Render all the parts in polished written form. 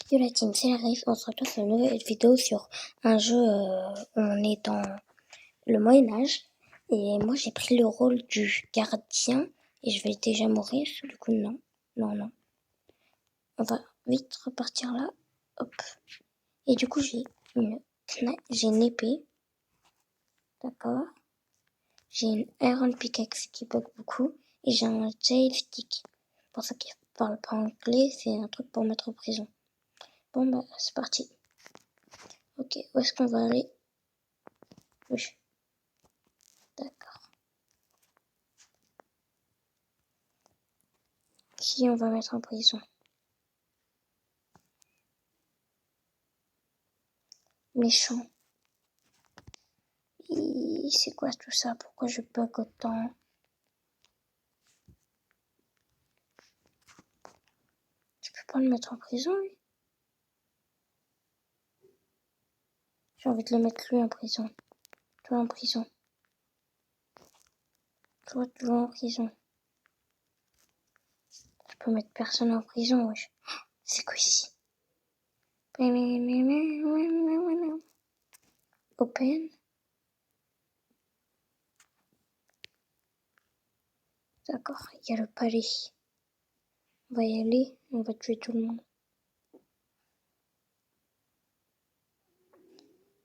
Yo la team, c'est Larif, on se retrouve sur une nouvelle vidéo sur un jeu où on est dans le Moyen-Âge. Et moi j'ai pris le rôle du gardien et je vais déjà mourir. Du coup non. On va vite repartir là. Hop. Et du coup j'ai une épée. D'accord. J'ai une Iron Pickaxe qui bug beaucoup. Et j'ai un jail stick. Pour ça qu'il parle pas anglais, c'est un truc pour mettre en prison. Bon bah c'est parti. Ok, où est-ce qu'on va aller? Oui. D'accord. Qui on va mettre en prison? Méchant. C'est quoi tout ça? Pourquoi je bug autant? Je peux pas le mettre en prison, lui? J'ai envie de le mettre lui en prison. Toi en prison. Toi toujours en prison. Je peux mettre personne en prison, wesh. C'est quoi ici? Open. D'accord, il y a le palais. On va y aller, on va tuer tout le monde.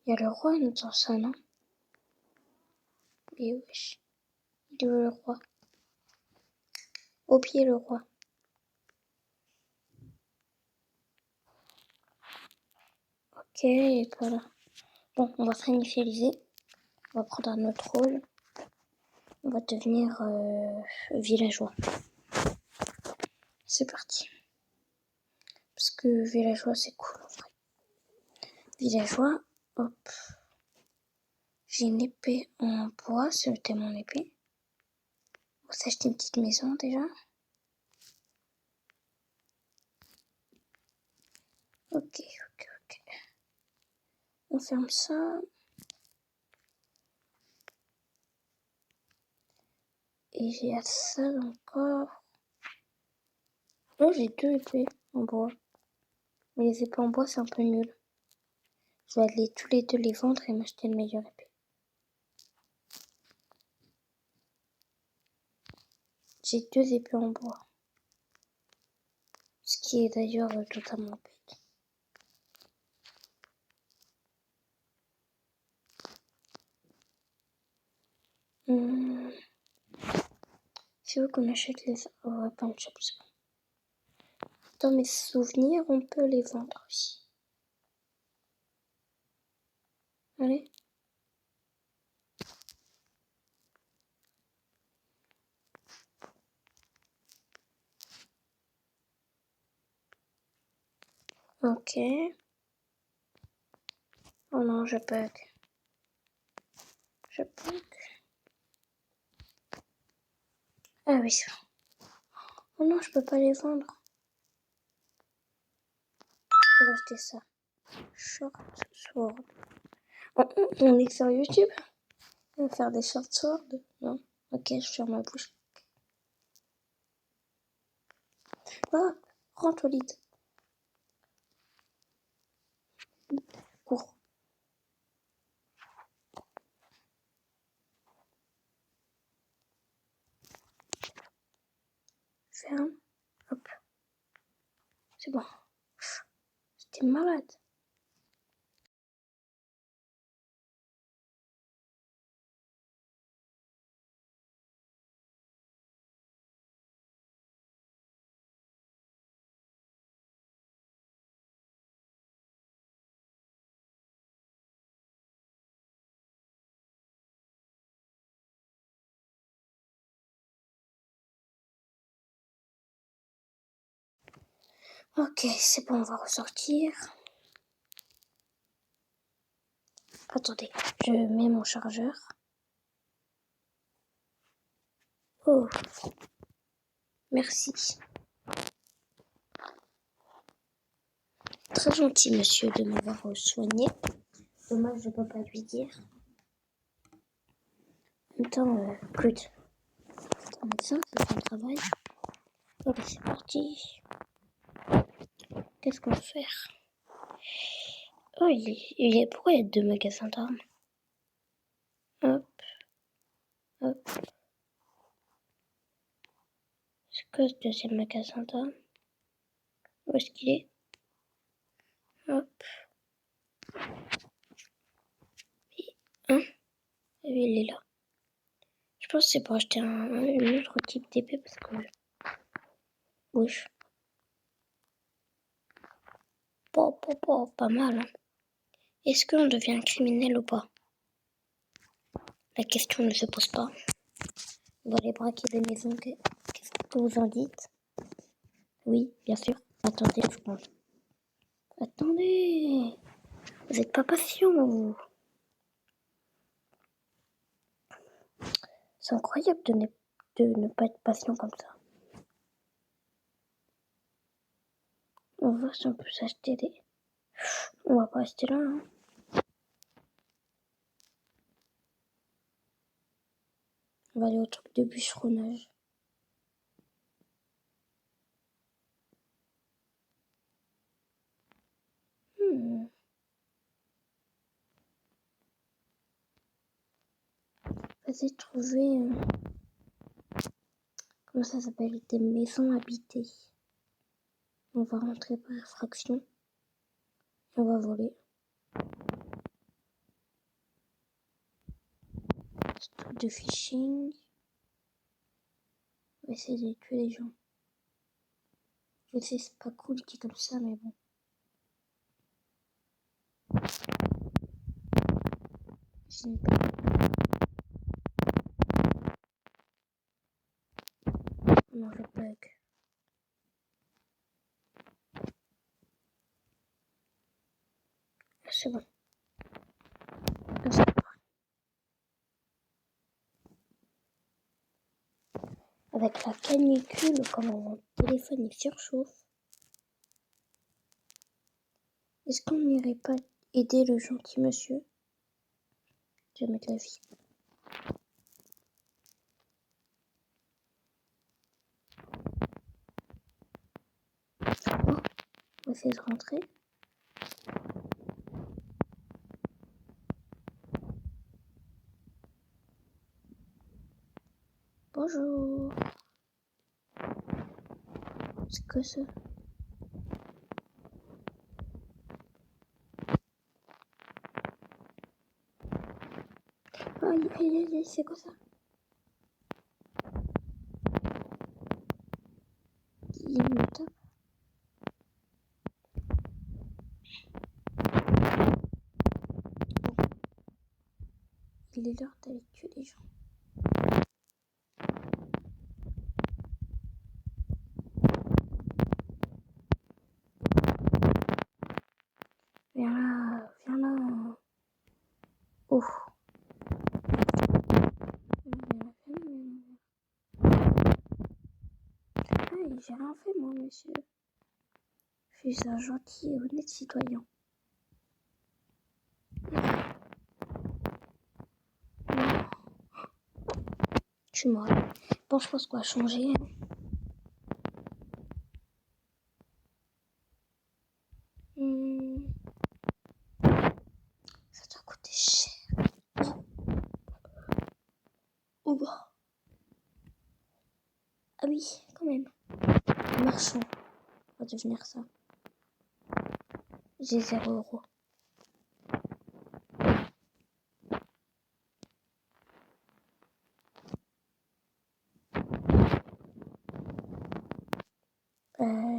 Il y a le roi dans ça, non? Mais wesh. Il est où le roi? Au pied le roi. Ok, il est pas là. Bon, on va s'initialiser. On va prendre un autre rôle. On va devenir villageois. C'est parti. Parce que villageois, c'est cool en vrai. Villageois, hop. J'ai une épée en bois, c'était mon épée. On va s'acheter une petite maison déjà. Ok. On ferme ça. Et j'ai ça encore. Oh, j'ai 2 épées en bois. Mais les épées en bois, c'est un peu nul. Je vais aller tous les 2 les vendre et m'acheter une meilleure épée. J'ai 2 épées en bois. Ce qui est d'ailleurs totalement bête. C'est où qu'on achète les... Oh, pas le shop, c'est bon. Dans mes souvenirs, on peut les vendre aussi. Allez. Ok. Oh non, je bug. Ah oui, c'est bon. Oh non, je peux pas les vendre. On va acheter ça. Short sword. On est sur YouTube? On va faire des short swords? Non. Ok, je ferme ma bouche. Ah, rentre au lit. Cours. Ferme. Hop. C'est bon. J'étais malade. Ok, c'est bon, on va ressortir. Attendez, je mets mon chargeur. Oh, merci. Très gentil, monsieur, de m'avoir soigné. Dommage, je peux pas lui dire. En même temps, good. C'est un médecin, c'est son travail. Ok, c'est parti. Qu'est-ce qu'on va faire? Oh, pourquoi il y a deux magasins d'armes? Hop, hop. C'est quoi ce deuxième magasin d'armes? Où est-ce qu'il est? Hop. Hein? Oui, il est là. Je pense que c'est pour acheter un autre type d'épée parce que... Wesh. Pas mal, hein. Est-ce qu'on devient un criminel ou pas? La question ne se pose pas. On va aller braquer des maisons. Qu'est-ce que vous en dites? Oui, bien sûr. Attendez 2 secondes. Attendez. Vous n'êtes pas patient, vous. C'est incroyable de ne pas être patient comme ça. On va voir si on peut s'acheter des... On va pas rester là, hein. On va aller au truc de bûcheronnage. Vas-y, trouver... comment ça s'appelle? Des maisons habitées. On va rentrer par effraction. Et on va voler. Truc de phishing. On va essayer de tuer les gens. Je sais, c'est pas cool qui est comme ça, mais bon. Je n'ai pas... Non, je bug. C'est bon. Avec la canicule, quand mon téléphone il surchauffe, est-ce qu'on n'irait pas aider le gentil monsieur? Je vais mettre la vie. Oh, on va essayer de rentrer. Bonjour. C'est quoi ça? Aïe, aïe, aïe, c'est quoi ça? Il me tape. Il est l'heure d'aller tuer les gens. Viens là, viens là. Oh. Aïe, j'ai rien fait moi, monsieur. Je suis un gentil et honnête citoyen. Je suis mort. Bon, je pense qu'on va changer. Ça doit coûter cher. Oh bah. Ah oui, quand même. Marchand. On va devenir ça. J'ai 0 €.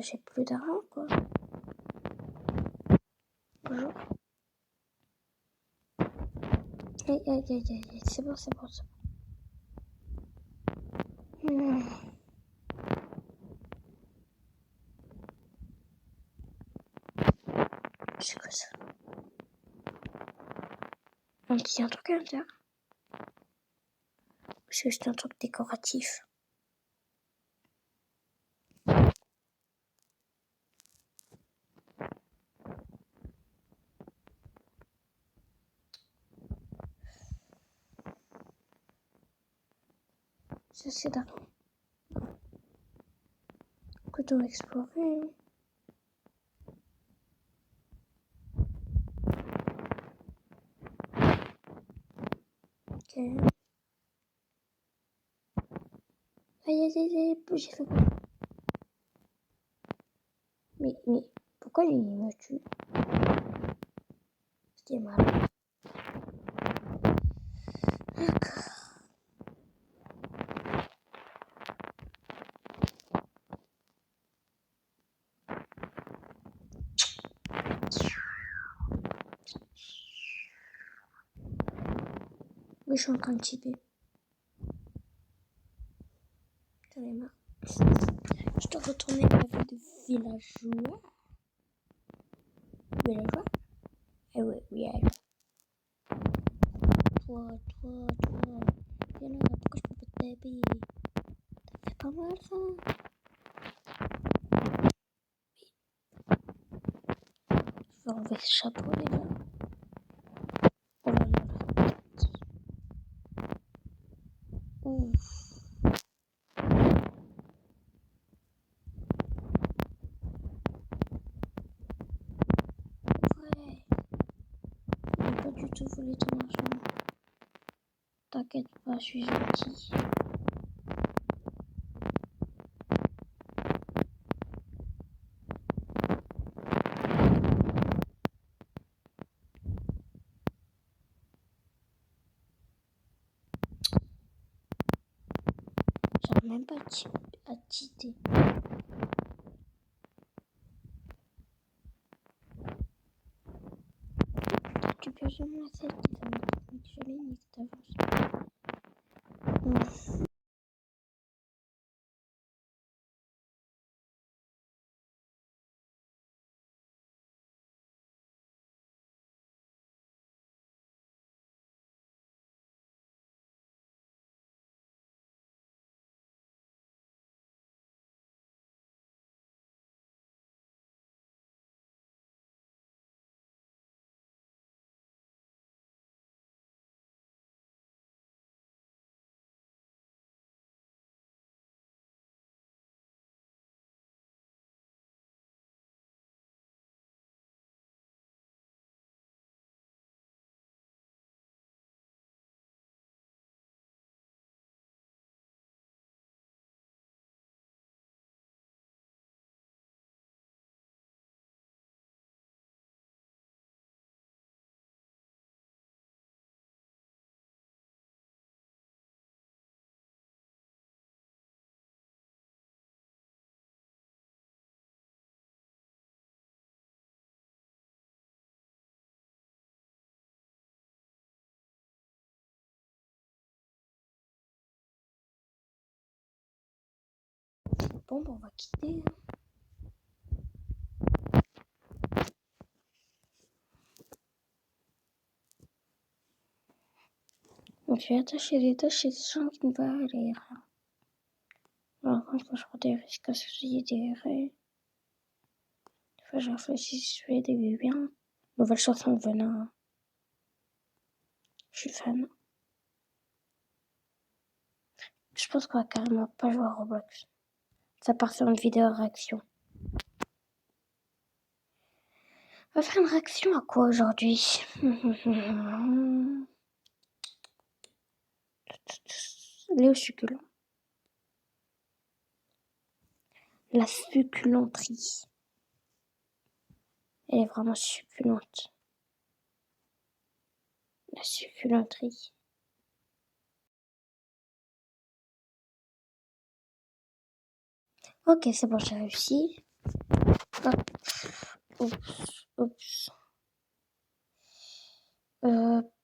J'ai plus d'argent, quoi. Bonjour. Aïe, aïe, aïe, aïe. C'est bon, c'est bon, c'est bon. C'est quoi ça? On dit un truc à l'intérieur. Parce que c'est un truc décoratif. Ça, c'est d'argent. Que doit explorer. Ok. Aïe, j'ai fait quoi? Mais pourquoi il me tue? C'était mal. Oui, je suis en train de cheater. J'en ai marre. Je dois retourner à la vie de villageois. Villageois? Eh oui, villageois. Toi. Viens là, pourquoi je peux pas te taper? Ça fait pas mal ça? Je vais enlever ce chapeau déjà. Oh là là là. Ouf. Ouais. Je vais pas du tout voler ton argent. T'inquiète pas, je suis gentil. J'arrive même pas à cheater. Tu peux jamais la celle qui va me tuer ni d'avance. Bon, on va quitter. Donc, je vais attacher les tâches et les gens qui ne vont aller. Alors, quand je prends des risques à ce qu'il y ait des raies. Des fois, je réfléchis si je fais des bien. Nouvelle chanson de Venin. Je suis fan. Je pense qu'on va carrément pas jouer à Roblox. Ça part sur une vidéo réaction. On va faire une réaction à quoi aujourd'hui? Léo succulent. La succulenterie. Elle est vraiment succulente. La succulenterie. Ok, c'est bon, j'ai réussi. Hop. Oups.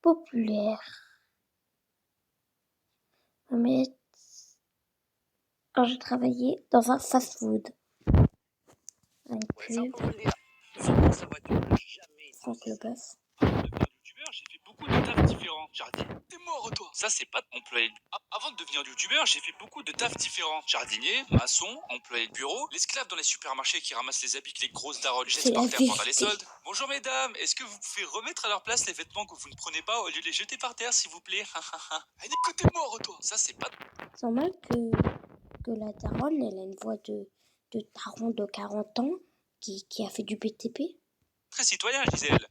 Populaire. Mais quand je travaillais dans un fast-food. Une pub. Franck Leboeuf. J'ai fait beaucoup de tafs différents. Jardinier, t'es mort toi. Ça c'est pas employé. Avant de devenir youtubeur, j'ai fait beaucoup de tafs différents. Jardinier, maçon, employé de bureau, l'esclave dans les supermarchés qui ramasse les habits que les grosses daronnes jettent par terre pendant les soldes. Bonjour mesdames, est-ce que vous pouvez remettre à leur place les vêtements que vous ne prenez pas au lieu de les jeter par terre s'il vous plaît? Nico, t'es mort toi. Ça c'est pas... C'est normal que la daronne, elle a une voix de daron de 40 ans qui a fait du BTP. Très citoyen, Gisèle.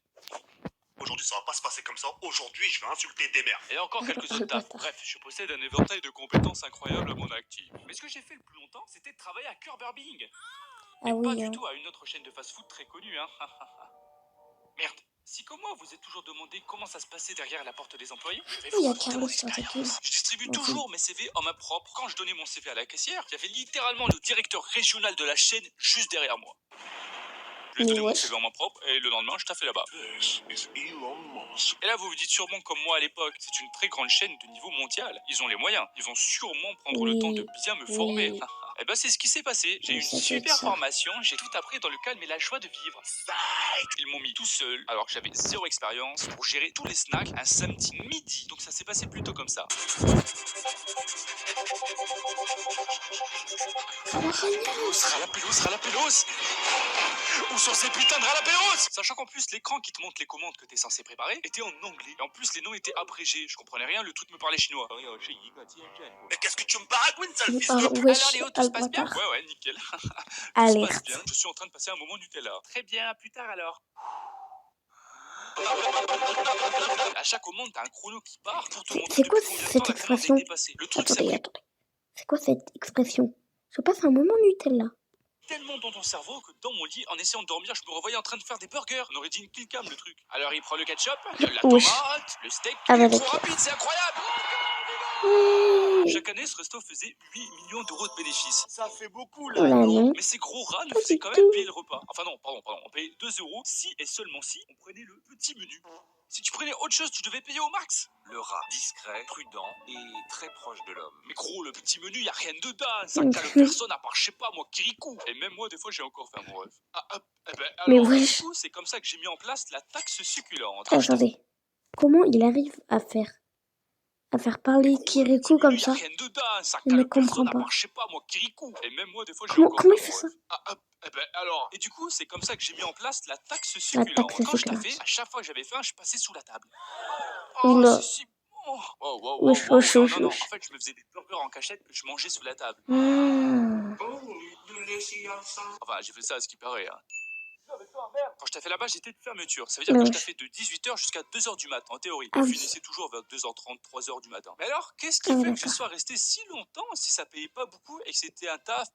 Aujourd'hui, ça va pas se passer comme ça. Aujourd'hui, je vais insulter des mères. Et encore quelques Le autres tafs. bâtard. Bref, je possède un éventail de compétences incroyables à mon actif. Mais ce que j'ai fait le plus longtemps, c'était de travailler à Curber Bing. Mais Ah pas oui, du hein. tout à une autre chaîne de fast-food très connue, hein. Merde. Si comme moi, vous êtes toujours demandé comment ça se passait derrière la porte des employés, je vais Il y vous a raconter Carlos mon sur cette île. expérience. Je distribue Merci. toujours mes CV en main propre. Quand je donnais mon CV à la caissière, il y avait littéralement le directeur régional de la chaîne juste derrière moi. Je lui ai Mais donné mon wesh. CV en main propre et le lendemain, je taffais là-bas. This is Elon Musk. Et là, vous vous dites sûrement comme moi à l'époque, c'est une très grande chaîne de niveau mondial. Ils ont les moyens. Ils vont sûrement prendre le temps de bien me former. Oui. Et ben c'est ce qui s'est passé. J'ai eu Oui, une ça doit être super ça. formation, j'ai tout appris dans le calme et la joie de vivre. Ils m'ont mis tout seul, alors que j'avais zéro expérience, pour gérer tous les snacks un samedi midi. Donc ça s'est passé plutôt comme ça. Ralapelos. Où sont ces putains de ralapelos? Sachant qu'en plus, l'écran qui te montre les commandes que t'es censé préparer était en anglais. Et en plus, les noms étaient abrégés. Je comprenais rien, le truc me parlait chinois. Mais qu'est-ce que tu me baragouines, sale Il fils parle de... wesh. Alors Léo, tout Ah, se le passe bien? bâtard. Ouais, nickel. Tout se passe Alerte. bien. Je suis en train de passer un moment Nutella. Très bien, à plus tard alors. À chaque commande, t'as un chrono qui part pour te montrer C'est quoi depuis combien de temps cette la commande a expression? été passée. Le truc, ça Attendez, brille attendez. C'est quoi cette expression? Je passe un moment Nutella. tellement dans ton cerveau que dans mon lit, en essayant de dormir, je me revoyais en train de faire des burgers. On aurait dit une kill cam le truc. Alors il prend le ketchup, la Wesh. tomate, le steak. Ah Il bah est trop d'accord. rapide, c'est incroyable. Ouais. Chaque année, ce resto faisait 8 millions d'euros de bénéfices. Ça fait beaucoup, Oh là, là non? non. Mais ces gros rats nous Pas faisaient du quand même tout. payer le repas. Enfin non, pardon. On payait 2 euros si et seulement si on prenait le petit menu. Si tu prenais autre chose, tu devais payer au max. Le rat, discret, prudent et très proche de l'homme. Mais gros, le petit menu, y a rien dedans. Ça cale personne à part, je sais pas, moi, Kirikou. Et même moi, des fois, j'ai encore fait mon rêve. Mais Alors, du wesh. coup, c'est comme ça que j'ai mis en place la taxe succulente. Attendez. Comment il arrive à faire parler Kirikou comme ça? Y a rien dedans. Ça Je ne cale comprends personne à pas. part, je sais pas, moi, Kirikou. Et même moi, des fois, j'ai Comment encore il fait fait mon ça? rêve. Alors, et du coup, c'est comme ça que j'ai mis en place la taxe La succulente. taxe Quand je succulente. taffais, à chaque fois que j'avais faim, je passais sous la table. Oh, Oula. c'est si bon. Wesh, wesh, wesh, Non. wesh. En fait, je me faisais des burgers en cachette que je mangeais sous la table. Ah. Enfin, j'ai fait ça à ce qui paraît, hein. Quand je taffais là-bas, j'étais de fermeture. Ça veut dire Mais que je wesh. taffais de 18h jusqu'à 2h du matin, en théorie. Ah On oui. finissait toujours vers 2h30, 3h du matin. Mais alors, qu'est-ce qui Ah oui, fait que je d'accord. sois resté si longtemps si ça payait pas beaucoup et que c'était un taf?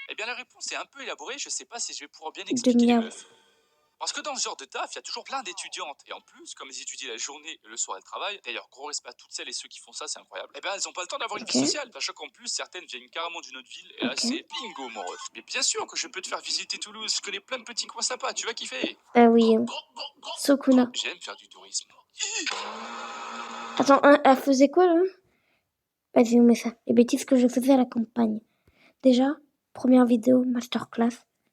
Eh bien, la réponse est un peu élaborée. Je sais pas si je vais pouvoir bien expliquer les Demi-heure. meufs. Parce que dans ce genre de taf, il y a toujours plein d'étudiantes. Et en plus, comme elles étudient la journée et le soir elles travaillent, d'ailleurs, gros respect à toutes celles et ceux qui font ça, c'est incroyable. Eh ben, elles ont pas le temps d'avoir une Ok. vie sociale. Sachant qu'en plus, certaines viennent carrément d'une autre ville. Et là, Ok. c'est bingo, mon ref. Mais bien sûr que je peux te faire visiter Toulouse. Je connais plein de petits coins sympas. Tu vas kiffer. Ah oui. Sukuna. J'aime faire du tourisme. Attends, hein, elle faisait quoi là? Vas-y, on met ça. Les bêtises que je faisais à la campagne. Déjà, première vidéo, masterclass,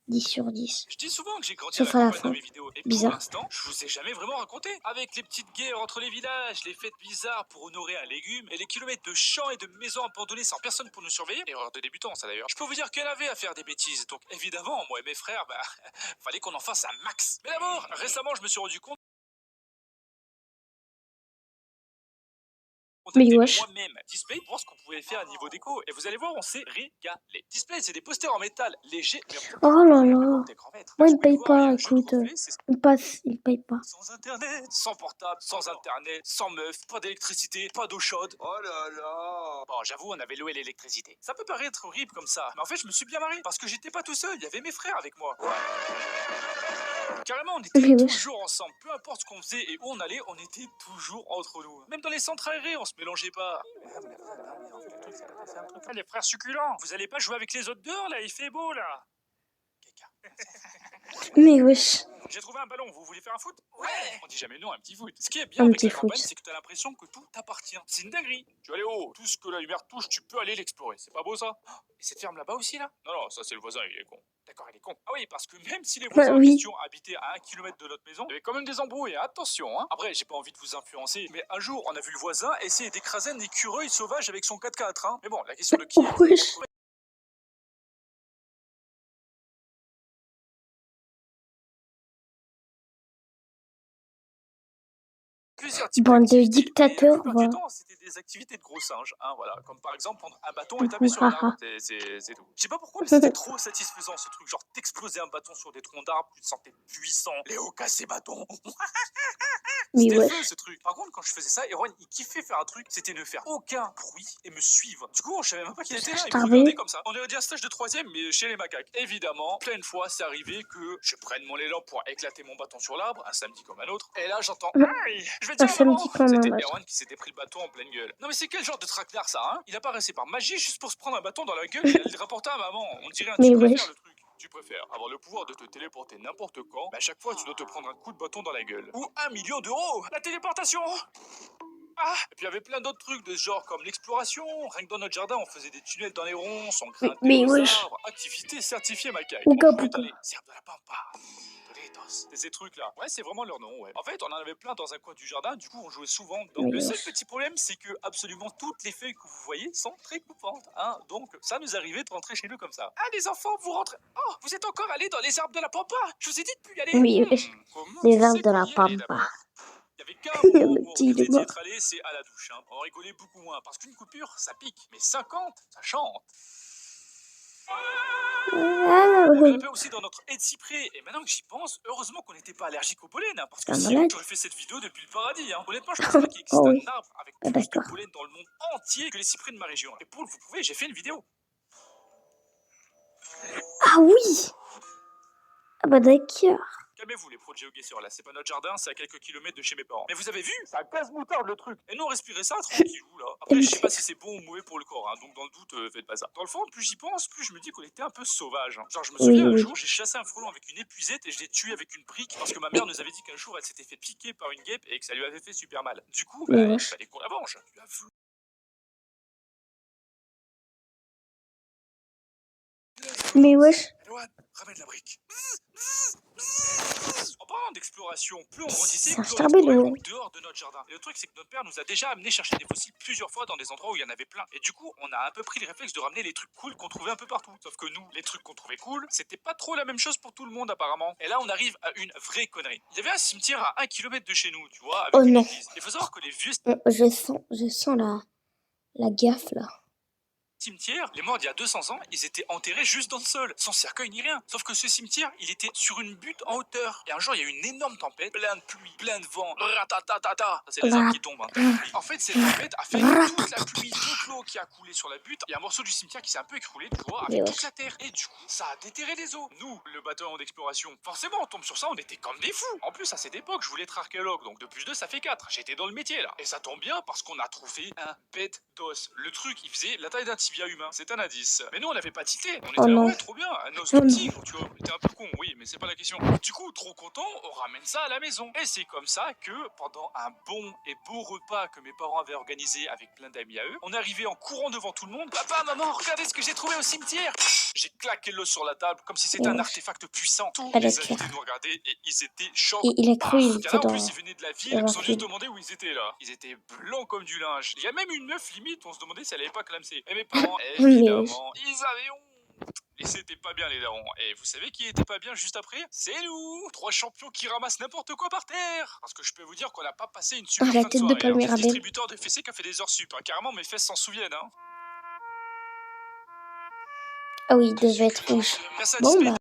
10 sur 10. Je dis souvent que j'ai grandi Sauf à à la la campagne fin. dans mes vidéos. Et pour Bizarre. l'instant, je vous ai jamais vraiment raconté. Avec les petites guerres entre les villages, les fêtes bizarres pour honorer un légume, et les kilomètres de champs et de maisons abandonnées sans personne pour nous surveiller. Erreur de débutant, ça d'ailleurs. Je peux vous dire qu'elle avait à faire des bêtises. Donc évidemment, moi et mes frères, fallait qu'on en fasse un max. Mais d'abord, récemment, je me suis rendu compte. Mais wesh. Moi-même Display pour voir ce qu'on pouvait faire à niveau déco. Et vous allez voir, on s'est régalé. Display, c'est des posters en métal léger. Mais Oh là là. Moi, il paye pas, écoute. Il paye pas. Sans internet, sans portable, sans internet, sans meuf, pas d'électricité, pas d'eau chaude. Oh là là. Bon, j'avoue, on avait l'eau et l'électricité. Ça peut paraître horrible comme ça, mais en fait, je me suis bien marré parce que j'étais pas tout seul, il y avait mes frères avec moi. Carrément, on était Mais wesh. toujours ensemble. Peu importe ce qu'on faisait et où on allait, on était toujours entre nous. Même dans les centres aérés, on se mélangeait pas. Les frères succulents, vous allez pas jouer avec les autres dehors là, il fait beau là. Mais wesh. J'ai trouvé un ballon, vous voulez faire un foot? Ouais. On dit jamais non à un petit foot. Ce qui est bien Un avec petit la campagne, foot. c'est que t'as l'impression que tout t'appartient. C'est une dinguerie. Tu vas aller haut, tout ce que la lumière touche, tu peux aller l'explorer. C'est pas beau ça? Et cette ferme là-bas aussi là? Non, ça c'est le voisin, il est con. D'accord, il est con. Ah oui, parce que même si les voisins en oui. question habitaient à 1 km de notre maison, il y avait quand même des embrouilles, attention, hein. Après, j'ai pas envie de vous influencer, mais un jour, on a vu le voisin essayer d'écraser un écureuil sauvage avec son 4x4, hein. Mais bon, la question de qui est Wesh. plusieurs types Bande de d'activités, dictateurs, mais la plupart voilà. du temps, c'était des activités de gros singes, hein, voilà. Comme par exemple prendre un bâton et taper sur un arbre. C'est tout. Je sais pas pourquoi, mais c'était trop satisfaisant ce truc. Genre, t'explosais un bâton sur des troncs d'arbres, tu te sentais puissant. Léo, casse ces bâtons. Mais C'était le ouais. feu ce truc. Par contre, quand je faisais ça, Erwan il kiffait faire un truc, c'était ne faire aucun bruit et me suivre. Du coup, je savais même pas qu'il était là, il me Starvé. regardait comme ça. On aurait dit un stage de 3ème, mais chez les macaques. Évidemment, plein de fois, c'est arrivé que je prenne mon élan pour éclater mon bâton sur l'arbre, un samedi comme un autre. Et là, j'entends aïe, je vais Un dire à maman. samedi comme un C'était autre. Erwan qui s'était pris le bâton en pleine gueule. Non mais c'est quel genre de traquenard ça, hein? Il apparaissait par magie juste pour se prendre un bâton dans la gueule et aller le rapporter à maman. On dirait un Mais tu wesh. préfères le truc. Tu préfères avoir le pouvoir de te téléporter n'importe quand, mais à chaque fois tu dois te prendre un coup de bâton dans la gueule. Ou 1 million d'euros. La téléportation. Ah, et puis il y avait plein d'autres trucs de ce genre comme l'exploration. Rien que dans notre jardin, on faisait des tunnels dans les ronces, on grimpait Mais aux wesh. arbres. Activité certifiée macaque. Pourquoi, On jouait dans pourquoi? les herbes de la pampa. C'est ces trucs-là. Ouais, c'est vraiment leur nom, ouais. En fait, on en avait plein dans un coin du jardin, du coup, on jouait souvent dedans. Mais Le seul wesh. petit problème, c'est que absolument toutes les feuilles que vous voyez sont très coupantes, hein. Donc, ça nous arrivait de rentrer chez nous comme ça. Ah, les enfants, vous rentrez. Oh, vous êtes encore allés dans les arbres de la pampa. Je vous ai dit de plus y aller. Mais wesh. Comment Les tu arbres sais de la qu'on y allait, pampa. d'abord? Il y avait qu'un moment Le où on petit, il est regrettait d'y mort. être allé, c'est à la douche, hein. On rigolait beaucoup moins, parce qu'une coupure, ça pique. Mais 50, ça chante. On grimpait aussi dans notre haie de cyprès. Et maintenant que j'y pense, heureusement qu'on n'était pas allergique au pollen, hein, parce que Un sinon malade. j'aurais fait cette vidéo depuis le paradis, hein. Honnêtement, je pense pas qu'il existe Oh oui. un arbre avec Ah, plus de d'accord. pollen dans le monde entier que les cyprès de ma région. Et pour vous prouver, j'ai fait une vidéo. Ah oui. Ah bah d'accord. Calmez-vous les pros de GeoGuessr, là, c'est pas notre jardin, c'est à quelques kilomètres de chez mes parents. Mais vous avez vu? Ça casse moutarde le truc. Et nous on respirait ça tranquillou là. Après je sais pas si c'est bon ou mauvais pour le corps, hein, donc dans le doute, faites pas ça. Dans le fond, plus j'y pense, plus je me dis qu'on était un peu sauvage, hein. Genre je me Oui, souviens un oui. jour, j'ai chassé un frelon avec une épuisette et je l'ai tué avec une brique parce que ma mère nous avait dit qu'un jour elle s'était fait piquer par une guêpe et que ça lui avait fait super mal. Du coup, Mais bah, il wesh. fallait qu'on la venge. Tu l'as vu? Mais wesh. Erwan, ramène la brique. En parlant d'exploration, plus on grandissait, C'est un plus on starbello. explorait en dehors de notre jardin. Et le truc, c'est que notre père nous a déjà amené chercher des fossiles plusieurs fois dans des endroits où il y en avait plein. Et du coup, on a un peu pris le réflexe de ramener les trucs cool qu'on trouvait un peu partout. Sauf que nous, les trucs qu'on trouvait cool, c'était pas trop la même chose pour tout le monde apparemment. Et là, on arrive à une vraie connerie. Il y avait un cimetière à 1 kilomètre de chez nous, tu vois, avec Oh une non. église. Il faut savoir que les vieux Je sens la gaffe là. cimetière, les morts d'il y a 200 ans, ils étaient enterrés juste dans le sol, sans cercueil ni rien. Sauf que ce cimetière, il était sur une butte en hauteur. Et un jour, il y a eu une énorme tempête, plein de pluie, plein de vent, ratatatata. Ça, c'est les arbres qui tombent, hein. En fait, cette tempête a fait que toute la pluie de l'eau qui a coulé sur la butte, il y a un morceau du cimetière qui s'est un peu écroulé, tu vois, avec Mais toute wesh. la terre. Et du coup, ça a déterré les eaux. Nous, le bâtiment d'exploration, forcément, on tombe sur ça, on était comme des fous. En plus, à cette époque, je voulais être archéologue, donc 2 plus 2, ça fait 4. J'étais dans le métier, là. Et ça tombe bien parce qu'on a trouvé un bête d'os. Le truc, il faisait la taille d'un tibia humain. C'est un indice. Mais nous, on n'avait pas tilté. On était Oh là, non. ouais, trop bien, un os Oh de non. tigre, tu vois. On était un peu con, oui, mais c'est pas la question. Du coup, trop content, on ramène ça à la maison. Et c'est comme ça que, pendant un bon et beau repas que mes parents avaient organisé avec plein d'amis à eux, on est arrivé en courant devant tout le monde. Papa, maman, regardez ce que j'ai trouvé au cimetière. J'ai claqué l'os sur la table comme si c'était un artefact puissant. Tous Ah, les d'accord. invités nous regardaient et ils étaient choqués. Et il a cru il Il y en était a en dans. plus, ils venaient de la ville, dans ils un se sont film. juste demandé où ils étaient là. Ils étaient blancs comme du linge. Il y a même une meuf limite, on se demandait si elle avait pas clamsé. Et mes parents, Mais wesh. évidemment, ils avaient honte. Et c'était pas bien les darons. Et vous savez qui était pas bien juste après? C'est nous, 3 champions qui ramassent n'importe quoi par terre. Parce que je peux vous dire qu'on n'a pas passé une super Oh, la fin de tête de soirée, hein. C'est le Palmyrabel. distributeur de fessées qui a fait des heures sup, hein. Carrément mes fesses s'en souviennent, hein. Ah oui, il devait être rouge. Grâce à Bon Disney, bah.